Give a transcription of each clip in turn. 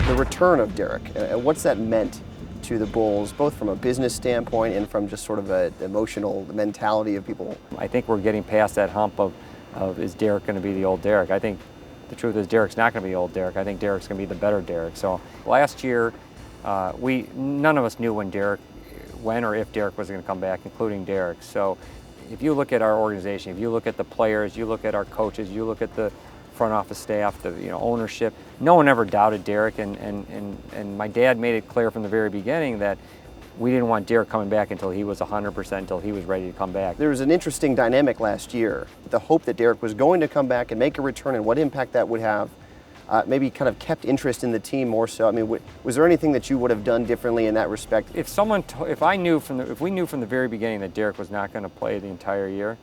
the return of Derrick. What's that meant to the Bulls, both from a business standpoint and from just sort of an emotional mentality of people? I think we're getting past that hump of is Derrick going to be the old Derrick? I think the truth is Derrick's not going to be old Derrick. I think Derrick's going to be the better Derrick. So last year, none of us knew when or if Derrick was going to come back, including Derrick. So if you look at our organization, if you look at the players, you look at our coaches, you look at the front office staff, the ownership, no one ever doubted Derrick, and my dad made it clear from the very beginning that we didn't want Derrick coming back until he was 100%, until he was ready to come back. There was an interesting dynamic last year. The hope that Derrick was going to come back and make a return and what impact that would have maybe kind of kept interest in the team more so. I mean, was there anything that you would have done differently in that respect? If we knew from the very beginning that Derrick was not going to play the entire year,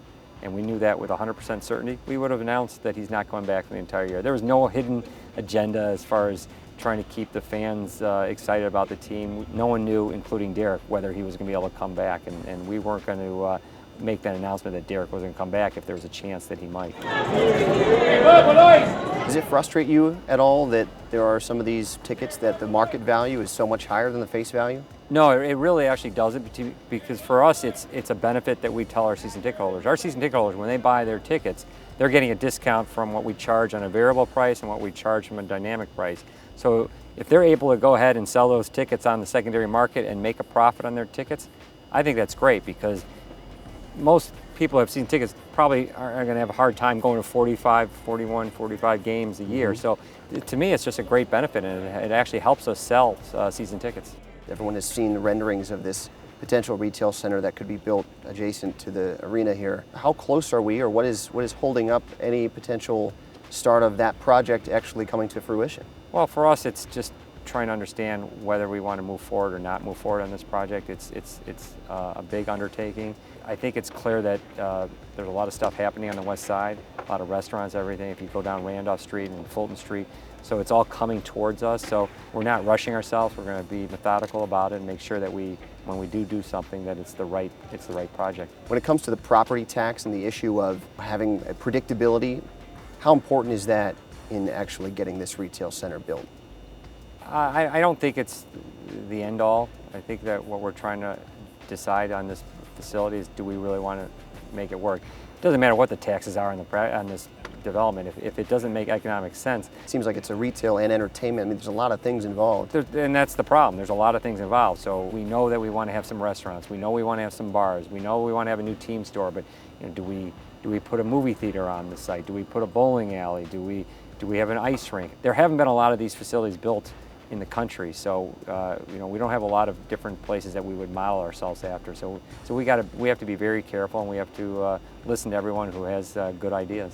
and we knew that with 100% certainty, we would have announced that he's not going back for the entire year. There was no hidden agenda as far as trying to keep the fans excited about the team. No one knew, including Derrick, whether he was going to be able to come back, and we weren't going to make that announcement that Derrick was going to come back if there was a chance that he might. Does it frustrate you at all that there are some of these tickets that the market value is so much higher than the face value? No, it really actually doesn't, because for us it's a benefit that we tell our season ticket holders. Our season ticket holders, when they buy their tickets, they're getting a discount from what we charge on a variable price and what we charge from a dynamic price. So if they're able to go ahead and sell those tickets on the secondary market and make a profit on their tickets, I think that's great, because most people who have season tickets probably are going to have a hard time going to 45 games a year. So to me, it's just a great benefit, and it actually helps us sell season tickets. Everyone has seen the renderings of this potential retail center that could be built adjacent to the arena here. How close are we, or what is holding up any potential start of that project actually coming to fruition? Well, for us, it's just trying to understand whether we want to move forward or not move forward on this project. It's a big undertaking. I think it's clear that there's a lot of stuff happening on the west side, a lot of restaurants, everything. If you go down Randolph Street and Fulton Street, so it's all coming towards us. So we're not rushing ourselves. We're going to be methodical about it and make sure that when we do something, that it's the right project. When it comes to the property tax and the issue of having a predictability, how important is that in actually getting this retail center built? I don't think it's the end all. I think that what we're trying to decide on this facility is, do we really want to make it work? It doesn't matter what the taxes are on this development. If it doesn't make economic sense. It seems like it's a retail and entertainment. I mean, there's a lot of things involved. And that's the problem. There's a lot of things involved. So we know that we want to have some restaurants. We know we want to have some bars. We know we want to have a new team store. But do we put a movie theater on the site? Do we put a bowling alley? Do we have an ice rink? There haven't been a lot of these facilities built in the country, so we don't have a lot of different places that we would model ourselves after. So we have to be very careful, and we have to listen to everyone who has good ideas.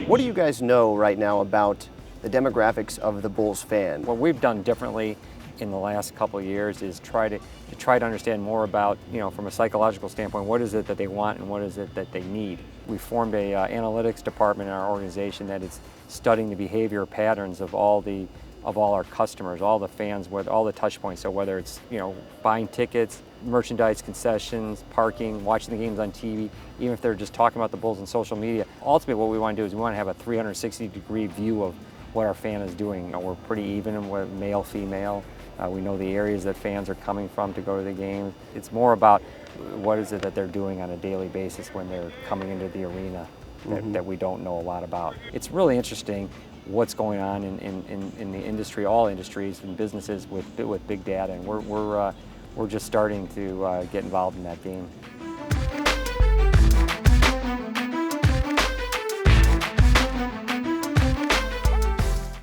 What do you guys know right now about the demographics of the Bulls fan? What we've done differently in the last couple of years is try to understand more about, from a psychological standpoint, what is it that they want and what is it that they need. We formed a analytics department in our organization that is studying the behavior patterns of all our customers, all the fans, all the touch points. So whether it's buying tickets, merchandise, concessions, parking, watching the games on TV, even if they're just talking about the Bulls on social media. Ultimately, what we want to do is we want to have a 360-degree view of what our fan is doing. We're pretty even with male, female. We know the areas that fans are coming from to go to the games. It's more about what is it that they're doing on a daily basis when they're coming into the arena that we don't know a lot about. It's really interesting what's going on in the industry, all industries and businesses with big data, and we're just starting to get involved in that game.